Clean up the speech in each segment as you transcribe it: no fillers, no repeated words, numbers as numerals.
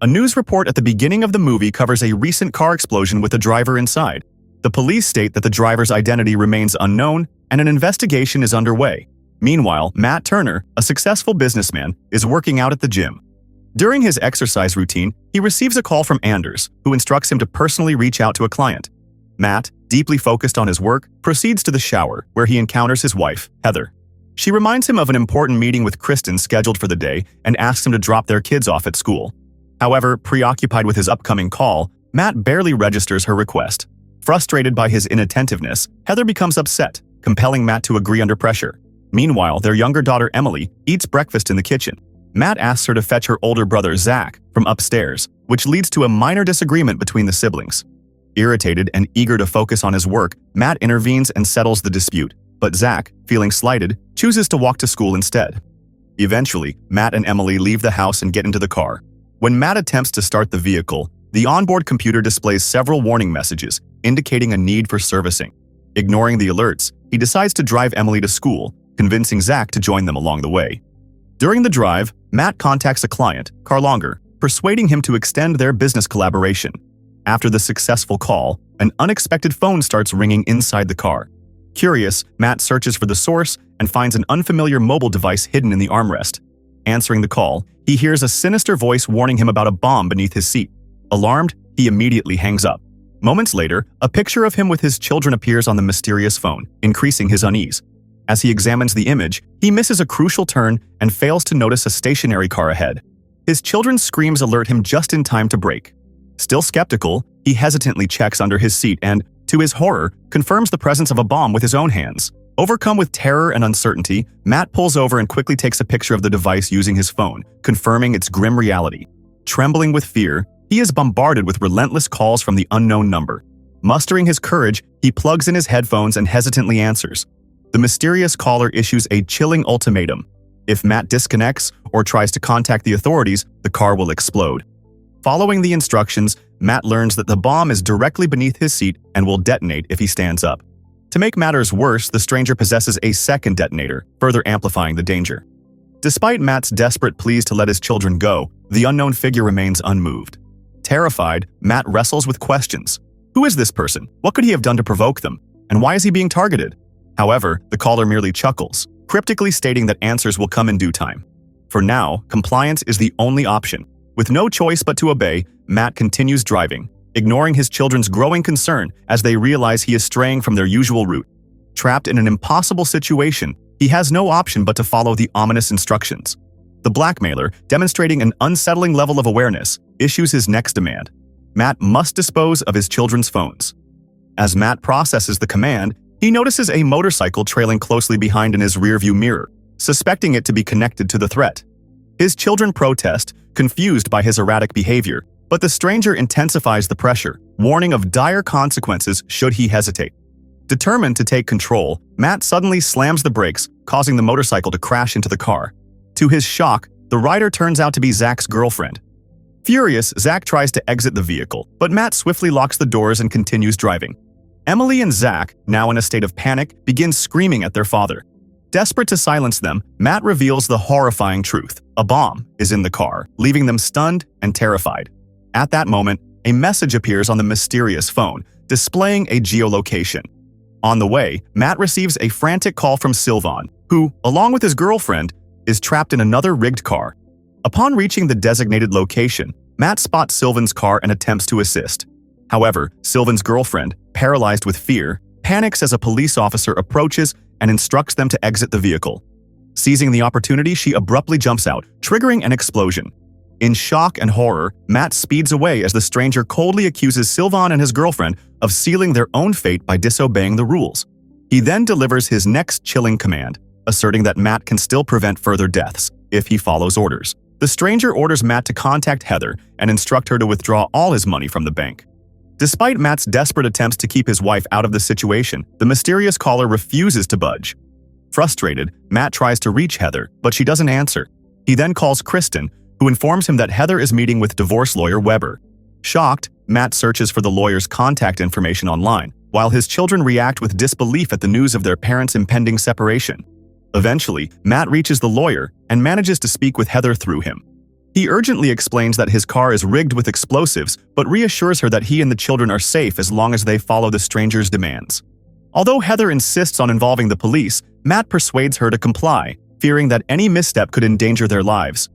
A news report at the beginning of the movie covers a recent car explosion with a driver inside. The police state that the driver's identity remains unknown and an investigation is underway. Meanwhile, Matt Turner, a successful businessman, is working out at the gym. During his exercise routine, he receives a call from Anders, who instructs him to personally reach out to a client. Matt, deeply focused on his work, proceeds to the shower, where he encounters his wife, Heather. She reminds him of an important meeting with Kristen scheduled for the day and asks him to drop their kids off at school. However, preoccupied with his upcoming call, Matt barely registers her request. Frustrated by his inattentiveness, Heather becomes upset, compelling Matt to agree under pressure. Meanwhile, their younger daughter Emily eats breakfast in the kitchen. Matt asks her to fetch her older brother Zach from upstairs, which leads to a minor disagreement between the siblings. Irritated and eager to focus on his work, Matt intervenes and settles the dispute, but Zach, feeling slighted, chooses to walk to school instead. Eventually, Matt and Emily leave the house and get into the car. When Matt attempts to start the vehicle, the onboard computer displays several warning messages, indicating a need for servicing. Ignoring the alerts, he decides to drive Emily to school, convincing Zach to join them along the way. During the drive, Matt contacts a client, Carl Longer, persuading him to extend their business collaboration. After the successful call, an unexpected phone starts ringing inside the car. Curious, Matt searches for the source and finds an unfamiliar mobile device hidden in the armrest. Answering the call, he hears a sinister voice warning him about a bomb beneath his seat. Alarmed, he immediately hangs up. Moments later, a picture of him with his children appears on the mysterious phone, increasing his unease. As he examines the image, he misses a crucial turn and fails to notice a stationary car ahead. His children's screams alert him just in time to brake. Still skeptical, he hesitantly checks under his seat and, to his horror, confirms the presence of a bomb with his own hands. Overcome with terror and uncertainty, Matt pulls over and quickly takes a picture of the device using his phone, confirming its grim reality. Trembling with fear, he is bombarded with relentless calls from the unknown number. Mustering his courage, he plugs in his headphones and hesitantly answers. The mysterious caller issues a chilling ultimatum. If Matt disconnects or tries to contact the authorities, the car will explode. Following the instructions, Matt learns that the bomb is directly beneath his seat and will detonate if he stands up. To make matters worse, the stranger possesses a second detonator, further amplifying the danger. Despite Matt's desperate pleas to let his children go, the unknown figure remains unmoved. Terrified, Matt wrestles with questions. Who is this person? What could he have done to provoke them? And why is he being targeted? However, the caller merely chuckles, cryptically stating that answers will come in due time. For now, compliance is the only option. With no choice but to obey, Matt continues driving, ignoring his children's growing concern as they realize he is straying from their usual route. Trapped in an impossible situation, he has no option but to follow the ominous instructions. The blackmailer, demonstrating an unsettling level of awareness, issues his next demand. Matt must dispose of his children's phones. As Matt processes the command, he notices a motorcycle trailing closely behind in his rearview mirror, suspecting it to be connected to the threat. His children protest, confused by his erratic behavior, but the stranger intensifies the pressure, warning of dire consequences should he hesitate. Determined to take control, Matt suddenly slams the brakes, causing the motorcycle to crash into the car. To his shock, the rider turns out to be Zach's girlfriend. Furious, Zach tries to exit the vehicle, but Matt swiftly locks the doors and continues driving. Emily and Zach, now in a state of panic, begin screaming at their father. Desperate to silence them, Matt reveals the horrifying truth. A bomb is in the car, leaving them stunned and terrified. At that moment, a message appears on the mysterious phone, displaying a geolocation. On the way, Matt receives a frantic call from Sylvan, who, along with his girlfriend, is trapped in another rigged car. Upon reaching the designated location, Matt spots Sylvan's car and attempts to assist. However, Sylvan's girlfriend, paralyzed with fear, panics as a police officer approaches and instructs them to exit the vehicle. Seizing the opportunity, she abruptly jumps out, triggering an explosion. In shock and horror, Matt speeds away as the stranger coldly accuses Sylvan and his girlfriend of sealing their own fate by disobeying the rules. He then delivers his next chilling command, asserting that Matt can still prevent further deaths if he follows orders. The stranger orders Matt to contact Heather and instruct her to withdraw all his money from the bank. Despite Matt's desperate attempts to keep his wife out of the situation, the mysterious caller refuses to budge. Frustrated, Matt tries to reach Heather, but she doesn't answer. He then calls Kristen, who informs him that Heather is meeting with divorce lawyer Weber. Shocked, Matt searches for the lawyer's contact information online, while his children react with disbelief at the news of their parents' impending separation. Eventually, Matt reaches the lawyer and manages to speak with Heather through him. He urgently explains that his car is rigged with explosives, but reassures her that he and the children are safe as long as they follow the stranger's demands. Although Heather insists on involving the police, Matt persuades her to comply, fearing that any misstep could endanger their lives.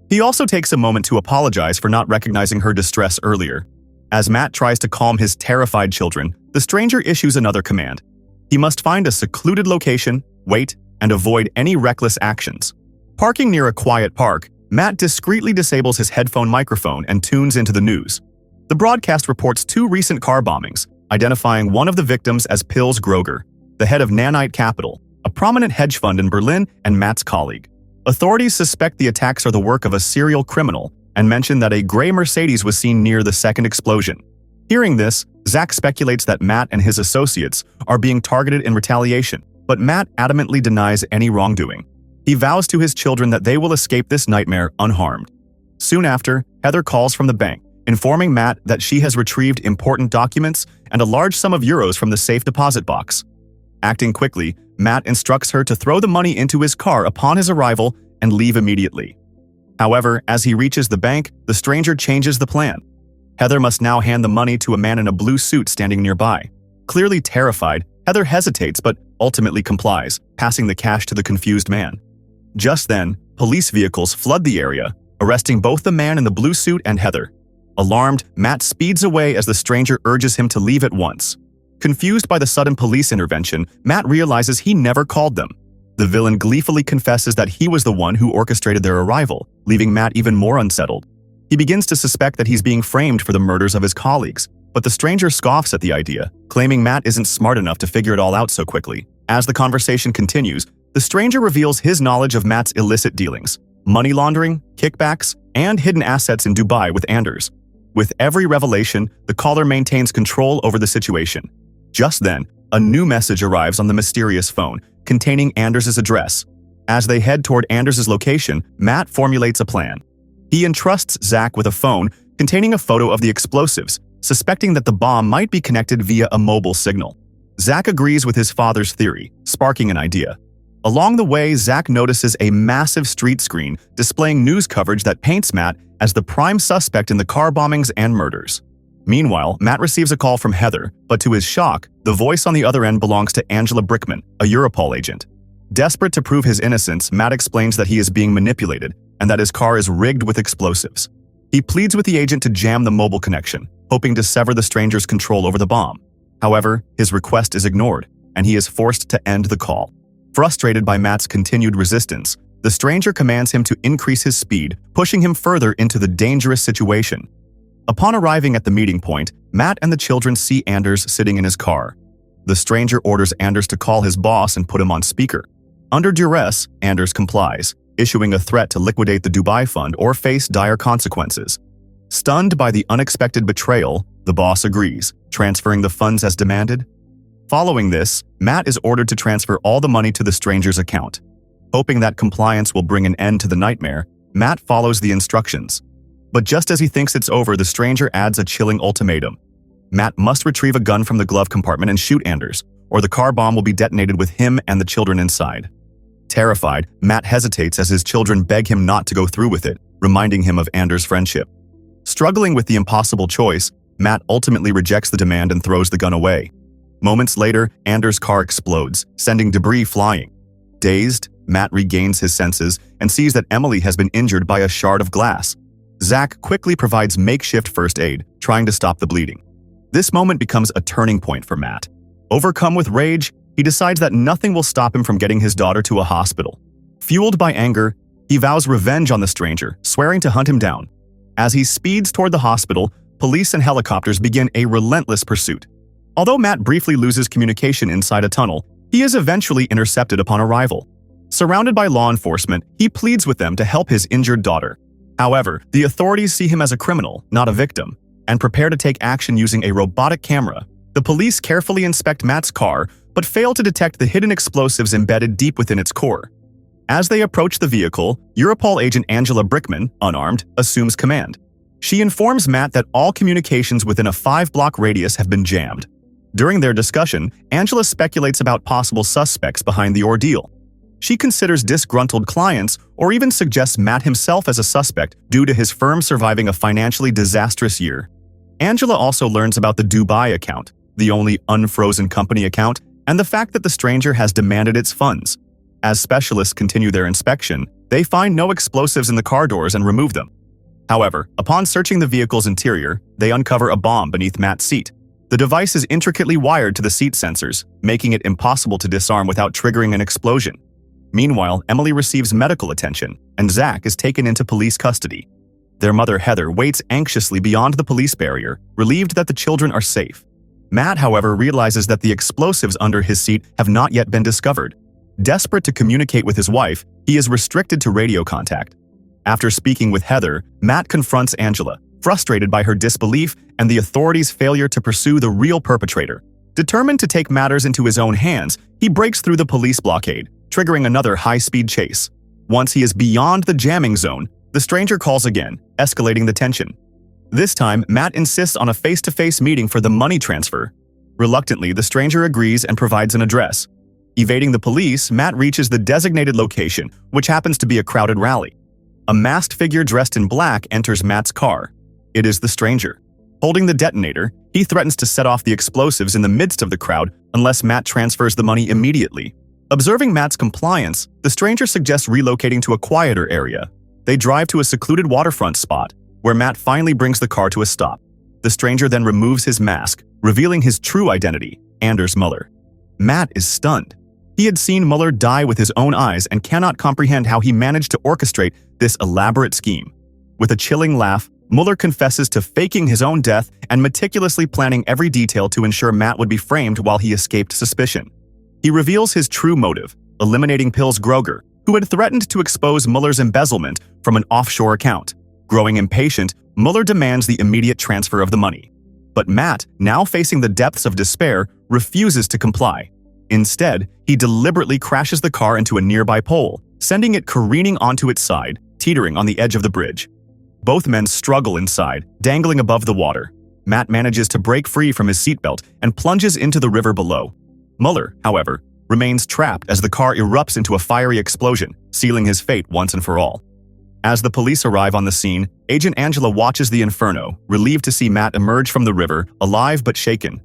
He also takes a moment to apologize for not recognizing her distress earlier. As Matt tries to calm his terrified children, the stranger issues another command. He must find a secluded location, wait, and avoid any reckless actions. Parking near a quiet park, Matt discreetly disables his headphone microphone and tunes into the news. The broadcast reports 2 recent car bombings, identifying one of the victims as Pils Groger, the head of Nanite Capital, a prominent hedge fund in Berlin and Matt's colleague. Authorities suspect the attacks are the work of a serial criminal and mention that a gray Mercedes was seen near the second explosion. Hearing this, Zach speculates that Matt and his associates are being targeted in retaliation, but Matt adamantly denies any wrongdoing. He vows to his children that they will escape this nightmare unharmed. Soon after, Heather calls from the bank, informing Matt that she has retrieved important documents and a large sum of euros from the safe deposit box. Acting quickly, Matt instructs her to throw the money into his car upon his arrival and leave immediately. However, as he reaches the bank, the stranger changes the plan. Heather must now hand the money to a man in a blue suit standing nearby. Clearly terrified, Heather hesitates but ultimately complies, passing the cash to the confused man. Just then, police vehicles flood the area, arresting both the man in the blue suit and Heather. Alarmed, Matt speeds away as the stranger urges him to leave at once. Confused by the sudden police intervention, Matt realizes he never called them. The villain gleefully confesses that he was the one who orchestrated their arrival, leaving Matt even more unsettled. He begins to suspect that he's being framed for the murders of his colleagues, but the stranger scoffs at the idea, claiming Matt isn't smart enough to figure it all out so quickly. As the conversation continues, the stranger reveals his knowledge of Matt's illicit dealings, money laundering, kickbacks, and hidden assets in Dubai with Anders. With every revelation, the caller maintains control over the situation. Just then, a new message arrives on the mysterious phone, containing Anders' address. As they head toward Anders' location, Matt formulates a plan. He entrusts Zach with a phone containing a photo of the explosives, suspecting that the bomb might be connected via a mobile signal. Zach agrees with his father's theory, sparking an idea. Along the way, Zach notices a massive street screen displaying news coverage that paints Matt as the prime suspect in the car bombings and murders. Meanwhile, Matt receives a call from Heather, but to his shock, the voice on the other end belongs to Angela Brickman, a Europol agent. Desperate to prove his innocence, Matt explains that he is being manipulated and that his car is rigged with explosives. He pleads with the agent to jam the mobile connection, hoping to sever the stranger's control over the bomb. However, his request is ignored, and he is forced to end the call. Frustrated by Matt's continued resistance, the stranger commands him to increase his speed, pushing him further into the dangerous situation. Upon arriving at the meeting point, Matt and the children see Anders sitting in his car. The stranger orders Anders to call his boss and put him on speaker. Under duress, Anders complies, issuing a threat to liquidate the Dubai fund or face dire consequences. Stunned by the unexpected betrayal, the boss agrees, transferring the funds as demanded. Following this, Matt is ordered to transfer all the money to the stranger's account. Hoping that compliance will bring an end to the nightmare, Matt follows the instructions. But just as he thinks it's over, the stranger adds a chilling ultimatum. Matt must retrieve a gun from the glove compartment and shoot Anders, or the car bomb will be detonated with him and the children inside. Terrified, Matt hesitates as his children beg him not to go through with it, reminding him of Anders' friendship. Struggling with the impossible choice, Matt ultimately rejects the demand and throws the gun away. Moments later, Anders' car explodes, sending debris flying. Dazed, Matt regains his senses and sees that Emily has been injured by a shard of glass. Zach quickly provides makeshift first aid, trying to stop the bleeding. This moment becomes a turning point for Matt. Overcome with rage, he decides that nothing will stop him from getting his daughter to a hospital. Fueled by anger, he vows revenge on the stranger, swearing to hunt him down. As he speeds toward the hospital, police and helicopters begin a relentless pursuit. Although Matt briefly loses communication inside a tunnel, he is eventually intercepted upon arrival. Surrounded by law enforcement, he pleads with them to help his injured daughter. However, the authorities see him as a criminal, not a victim, and prepare to take action using a robotic camera. The police carefully inspect Matt's car, but fail to detect the hidden explosives embedded deep within its core. As they approach the vehicle, Europol agent Angela Brickman, unarmed, assumes command. She informs Matt that all communications within a 5-block radius have been jammed. During their discussion, Angela speculates about possible suspects behind the ordeal. She considers disgruntled clients or even suggests Matt himself as a suspect due to his firm surviving a financially disastrous year. Angela also learns about the Dubai account, the only unfrozen company account, and the fact that the stranger has demanded its funds. As specialists continue their inspection, they find no explosives in the car doors and remove them. However, upon searching the vehicle's interior, they uncover a bomb beneath Matt's seat. The device is intricately wired to the seat sensors, making it impossible to disarm without triggering an explosion. Meanwhile, Emily receives medical attention, and Zach is taken into police custody. Their mother, Heather, waits anxiously beyond the police barrier, relieved that the children are safe. Matt, however, realizes that the explosives under his seat have not yet been discovered. Desperate to communicate with his wife, he is restricted to radio contact. After speaking with Heather, Matt confronts Angela, frustrated by her disbelief and the authorities' failure to pursue the real perpetrator. Determined to take matters into his own hands, he breaks through the police blockade, triggering another high-speed chase. Once he is beyond the jamming zone, the stranger calls again, escalating the tension. This time, Matt insists on a face-to-face meeting for the money transfer. Reluctantly, the stranger agrees and provides an address. Evading the police, Matt reaches the designated location, which happens to be a crowded rally. A masked figure dressed in black enters Matt's car. It is the stranger. Holding the detonator, he threatens to set off the explosives in the midst of the crowd unless Matt transfers the money immediately. Observing Matt's compliance, the stranger suggests relocating to a quieter area. They drive to a secluded waterfront spot, where Matt finally brings the car to a stop. The stranger then removes his mask, revealing his true identity, Anders Muller. Matt is stunned. He had seen Muller die with his own eyes and cannot comprehend how he managed to orchestrate this elaborate scheme. With a chilling laugh, Muller confesses to faking his own death and meticulously planning every detail to ensure Matt would be framed while he escaped suspicion. He reveals his true motive, eliminating Pils Groger, who had threatened to expose Muller's embezzlement from an offshore account. Growing impatient, Muller demands the immediate transfer of the money. But Matt, now facing the depths of despair, refuses to comply. Instead, he deliberately crashes the car into a nearby pole, sending it careening onto its side, teetering on the edge of the bridge. Both men struggle inside, dangling above the water. Matt manages to break free from his seatbelt and plunges into the river below. Muller, however, remains trapped as the car erupts into a fiery explosion, sealing his fate once and for all. As the police arrive on the scene, Agent Angela watches the inferno, relieved to see Matt emerge from the river, alive but shaken.